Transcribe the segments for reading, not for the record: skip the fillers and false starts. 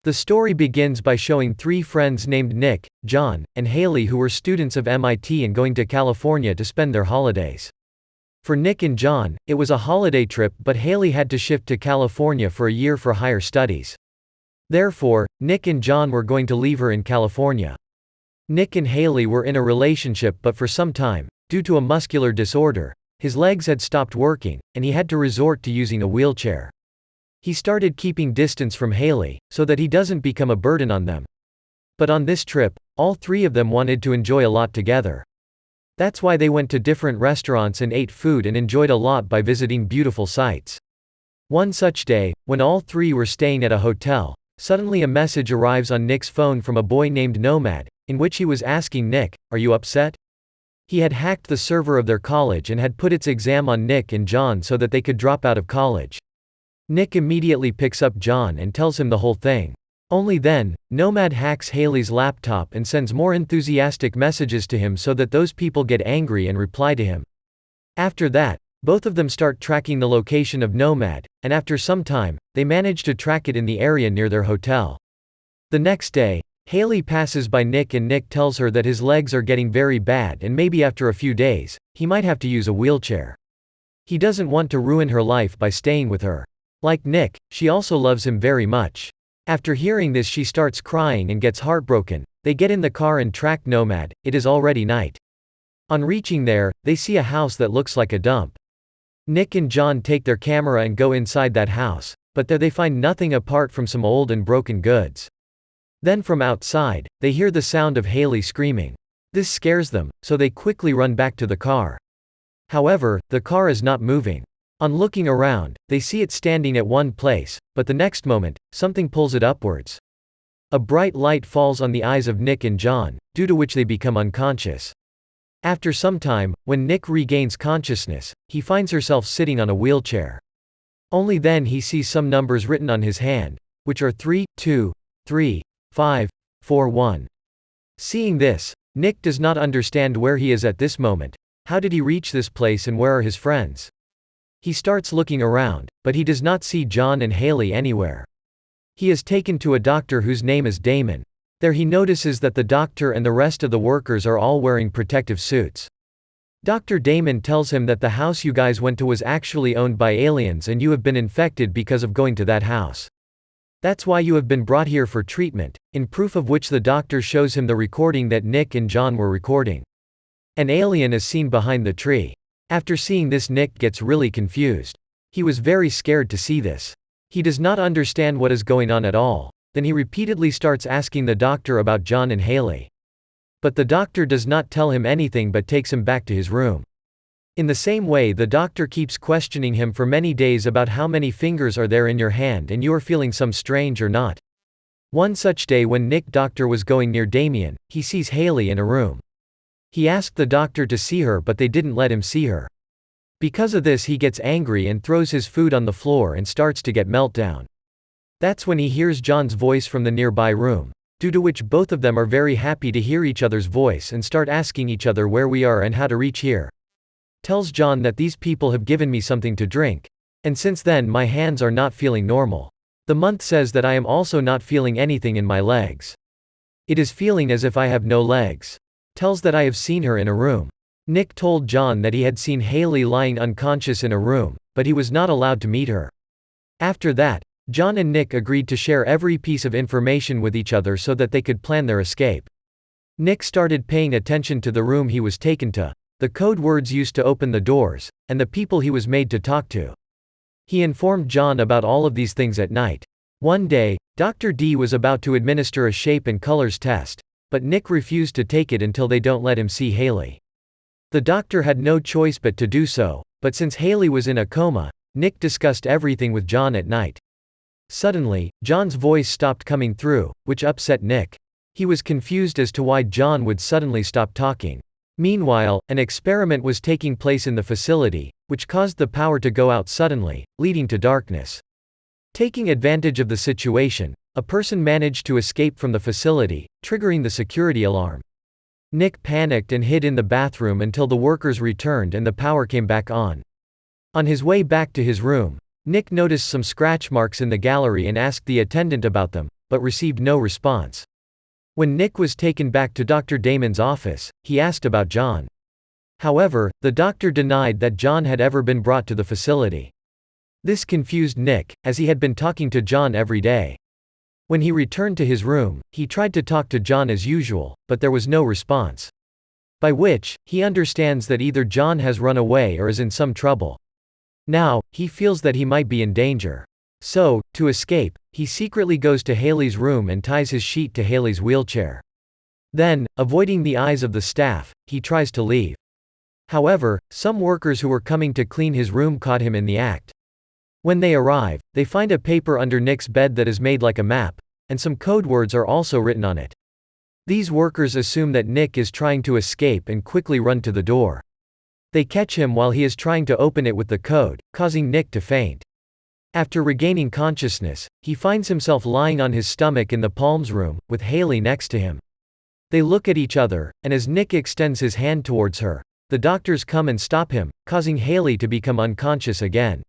The story begins by showing three friends named Nick, John, and Haley who were students of MIT and going to California to spend their holidays. For Nick and John, it was a holiday trip, but Haley had to shift to California for a year for higher studies. Therefore, Nick and John were going to leave her in California. Nick and Haley were in a relationship, but for some time, due to a muscular disorder, his legs had stopped working, and he had to resort to using a wheelchair. He started keeping distance from Haley, so that he doesn't become a burden on them. But on this trip, all three of them wanted to enjoy a lot together. That's why they went to different restaurants and ate food and enjoyed a lot by visiting beautiful sights. One such day, when all three were staying at a hotel, suddenly a message arrives on Nick's phone from a boy named Nomad, in which he was asking Nick, "Are you upset?" He had hacked the server of their college and had put its exam on Nick and John so that they could drop out of college. Nick immediately picks up John and tells him the whole thing. Only then, Nomad hacks Haley's laptop and sends more enthusiastic messages to him so that those people get angry and reply to him. After that, both of them start tracking the location of Nomad, and after some time, they manage to track it in the area near their hotel. The next day, Haley passes by Nick and Nick tells her that his legs are getting very bad and maybe after a few days, he might have to use a wheelchair. He doesn't want to ruin her life by staying with her. Like Nick, she also loves him very much. After hearing this, she starts crying and gets heartbroken. They get in the car and track Nomad. It is already night. On reaching there, they see a house that looks like a dump. Nick and John take their camera and go inside that house, but there they find nothing apart from some old and broken goods. Then from outside, they hear the sound of Haley screaming. This scares them, so they quickly run back to the car. However, the car is not moving. On looking around, they see it standing at one place, but the next moment, something pulls it upwards. A bright light falls on the eyes of Nick and John, due to which they become unconscious. After some time, when Nick regains consciousness, he finds himself sitting on a wheelchair. Only then he sees some numbers written on his hand, which are 3, 2, 3, 5, 4, 1. Seeing this, Nick does not understand where he is at this moment. How did he reach this place and where are his friends? He starts looking around, but he does not see John and Haley anywhere. He is taken to a doctor whose name is Damon. There he notices that the doctor and the rest of the workers are all wearing protective suits. Dr. Damon tells him that the house you guys went to was actually owned by aliens and you have been infected because of going to that house. That's why you have been brought here for treatment, in proof of which the doctor shows him the recording that Nick and John were recording. An alien is seen behind the tree. After seeing this, Nick gets really confused. He was very scared to see this. He does not understand what is going on at all. Then he repeatedly starts asking the doctor about John and Haley. But the doctor does not tell him anything but takes him back to his room. In the same way, the doctor keeps questioning him for many days about how many fingers are there in your hand and you are feeling some strange or not. One such day when Nick doctor was going near Damien, he sees Haley in a room. He asked the doctor to see her but they didn't let him see her. Because of this he gets angry and throws his food on the floor and starts to get meltdown. That's when he hears John's voice from the nearby room, due to which both of them are very happy to hear each other's voice and start asking each other where we are and how to reach here. Tells John that these people have given me something to drink. And since then my hands are not feeling normal. The month says that I am also not feeling anything in my legs. It is feeling as if I have no legs. Tells that I have seen her in a room. Nick told John that he had seen Haley lying unconscious in a room, but he was not allowed to meet her. After that, John and Nick agreed to share every piece of information with each other so that they could plan their escape. Nick started paying attention to the room he was taken to, the code words used to open the doors, and the people he was made to talk to. He informed John about all of these things at night. One day, Dr. D was about to administer a shape and colors test, but Nick refused to take it until they don't let him see Haley. The doctor had no choice but to do so, but since Haley was in a coma, Nick discussed everything with John at night. Suddenly, John's voice stopped coming through, which upset Nick. He was confused as to why John would suddenly stop talking. Meanwhile, an experiment was taking place in the facility, which caused the power to go out suddenly, leading to darkness. Taking advantage of the situation, a person managed to escape from the facility, triggering the security alarm. Nick panicked and hid in the bathroom until the workers returned and the power came back on. On his way back to his room, Nick noticed some scratch marks in the gallery and asked the attendant about them, but received no response. When Nick was taken back to Dr. Damon's office, he asked about John. However, the doctor denied that John had ever been brought to the facility. This confused Nick, as he had been talking to John every day. When he returned to his room, he tried to talk to John as usual, but there was no response. By which, he understands that either John has run away or is in some trouble. Now, he feels that he might be in danger. So, to escape, he secretly goes to Haley's room and ties his sheet to Haley's wheelchair. Then, avoiding the eyes of the staff, he tries to leave. However, some workers who were coming to clean his room caught him in the act. When they arrive, they find a paper under Nick's bed that is made like a map, and some code words are also written on it. These workers assume that Nick is trying to escape and quickly run to the door. They catch him while he is trying to open it with the code, causing Nick to faint. After regaining consciousness, he finds himself lying on his stomach in the Palms room, with Haley next to him. They look at each other, and as Nick extends his hand towards her, the doctors come and stop him, causing Haley to become unconscious again.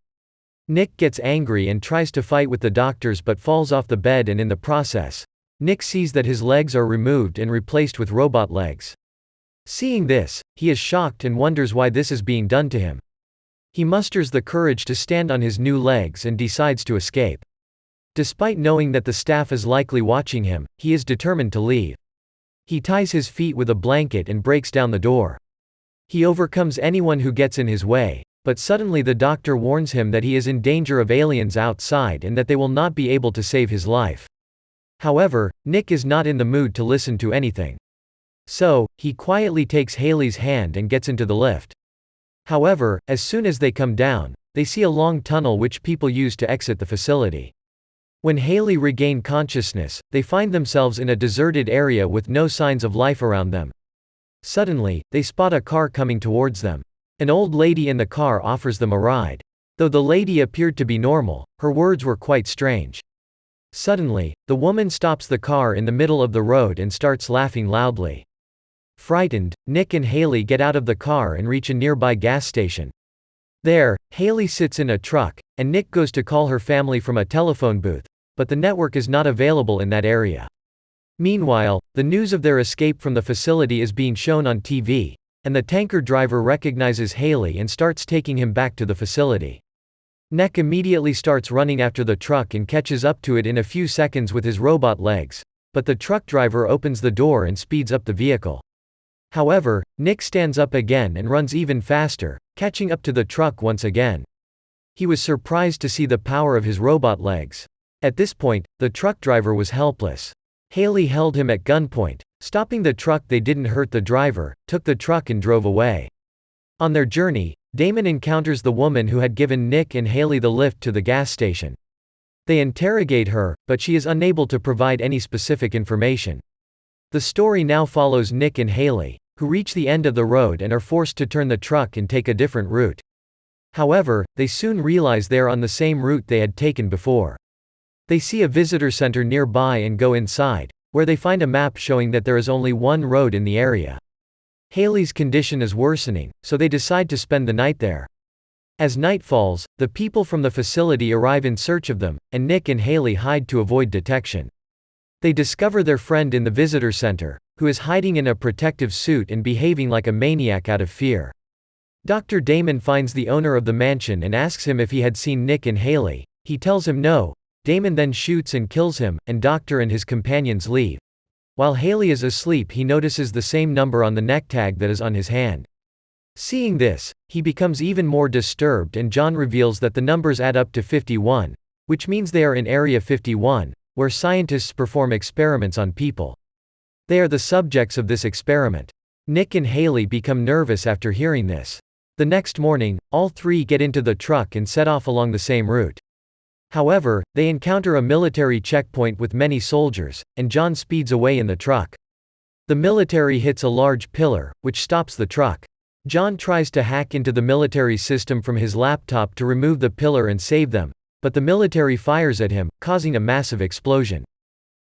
Nick gets angry and tries to fight with the doctors but falls off the bed, and in the process, Nick sees that his legs are removed and replaced with robot legs. Seeing this, he is shocked and wonders why this is being done to him. He musters the courage to stand on his new legs and decides to escape. Despite knowing that the staff is likely watching him, he is determined to leave. He ties his feet with a blanket and breaks down the door. He overcomes anyone who gets in his way, but suddenly the doctor warns him that he is in danger of aliens outside and that they will not be able to save his life. However, Nick is not in the mood to listen to anything. So, he quietly takes Haley's hand and gets into the lift. However, as soon as they come down, they see a long tunnel which people use to exit the facility. When Haley regain consciousness, they find themselves in a deserted area with no signs of life around them. Suddenly, they spot a car coming towards them. An old lady in the car offers them a ride. Though the lady appeared to be normal, her words were quite strange. Suddenly, the woman stops the car in the middle of the road and starts laughing loudly. Frightened, Nick and Haley get out of the car and reach a nearby gas station. There, Haley sits in a truck, and Nick goes to call her family from a telephone booth, but the network is not available in that area. Meanwhile, the news of their escape from the facility is being shown on TV, and the tanker driver recognizes Haley and starts taking him back to the facility. Nick immediately starts running after the truck and catches up to it in a few seconds with his robot legs, but the truck driver opens the door and speeds up the vehicle. However, Nick stands up again and runs even faster, catching up to the truck once again. He was surprised to see the power of his robot legs. At this point, the truck driver was helpless. Haley held him at gunpoint. Stopping the truck, they didn't hurt the driver, took the truck and drove away. On their journey, Damon encounters the woman who had given Nick and Haley the lift to the gas station. They interrogate her, but she is unable to provide any specific information. The story now follows Nick and Haley, who reach the end of the road and are forced to turn the truck and take a different route. However, they soon realize they are on the same route they had taken before. They see a visitor center nearby and go inside, where they find a map showing that there is only one road in the area. Haley's condition is worsening, so they decide to spend the night there. As night falls, the people from the facility arrive in search of them, and Nick and Haley hide to avoid detection. They discover their friend in the visitor center, who is hiding in a protective suit and behaving like a maniac out of fear. Dr. Damon finds the owner of the mansion and asks him if he had seen Nick and Haley. He tells him no. Damon then shoots and kills him, and Doctor and his companions leave. While Haley is asleep, he notices the same number on the neck tag that is on his hand. Seeing this, he becomes even more disturbed, and John reveals that the numbers add up to 51, which means they are in Area 51, where scientists perform experiments on people. They are the subjects of this experiment. Nick and Haley become nervous after hearing this. The next morning, all three get into the truck and set off along the same route. However, they encounter a military checkpoint with many soldiers, and John speeds away in the truck. The military hits a large pillar, which stops the truck. John tries to hack into the military system from his laptop to remove the pillar and save them, but the military fires at him, causing a massive explosion.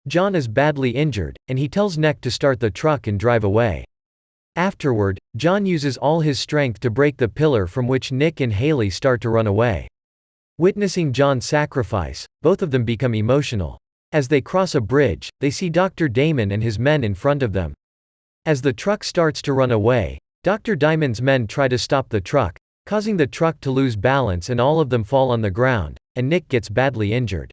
John is badly injured, and he tells Nick to start the truck and drive away. Afterward, John uses all his strength to break the pillar, from which Nick and Haley start to run away. Witnessing John's sacrifice, both of them become emotional. As they cross a bridge, they see Dr. Damon and his men in front of them. As the truck starts to run away, Dr. Diamond's men try to stop the truck, causing the truck to lose balance and all of them fall on the ground, and Nick gets badly injured.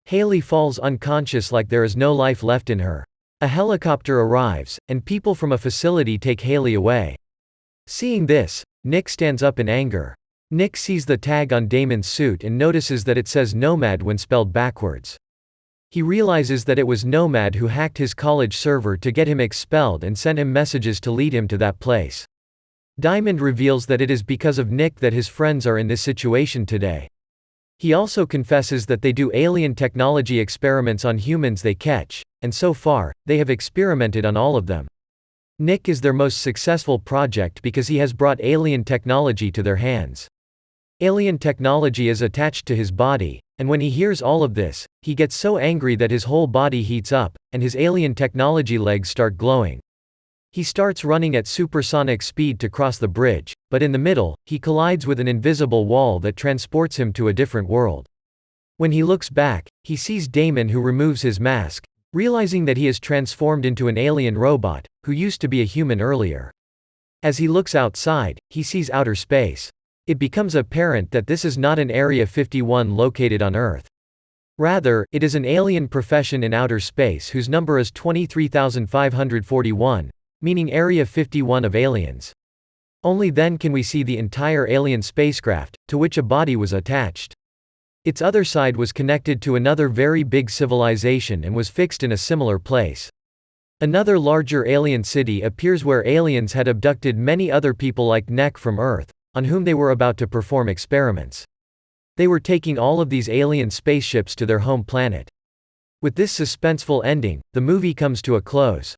Haley falls unconscious like there is no life left in her. A helicopter arrives, and people from a facility take Haley away. Seeing this, Nick stands up in anger. Nick sees the tag on Damon's suit and notices that it says Nomad when spelled backwards. He realizes that it was Nomad who hacked his college server to get him expelled and sent him messages to lead him to that place. Diamond reveals that it is because of Nick that his friends are in this situation today. He also confesses that they do alien technology experiments on humans they catch, and so far, they have experimented on all of them. Nick is their most successful project because he has brought alien technology to their hands. Alien technology is attached to his body, and when he hears all of this, he gets so angry that his whole body heats up, and his alien technology legs start glowing. He starts running at supersonic speed to cross the bridge, but in the middle, he collides with an invisible wall that transports him to a different world. When he looks back, he sees Damon who removes his mask, realizing that he is transformed into an alien robot, who used to be a human earlier. As he looks outside, he sees outer space. It becomes apparent that this is not an Area 51 located on Earth. Rather, it is an alien profession in outer space whose number is 23,541, meaning Area 51 of aliens. Only then can we see the entire alien spacecraft, to which a body was attached. Its other side was connected to another very big civilization and was fixed in a similar place. Another larger alien city appears where aliens had abducted many other people like Nick from Earth, on whom they were about to perform experiments. They were taking all of these alien spaceships to their home planet. With this suspenseful ending, the movie comes to a close.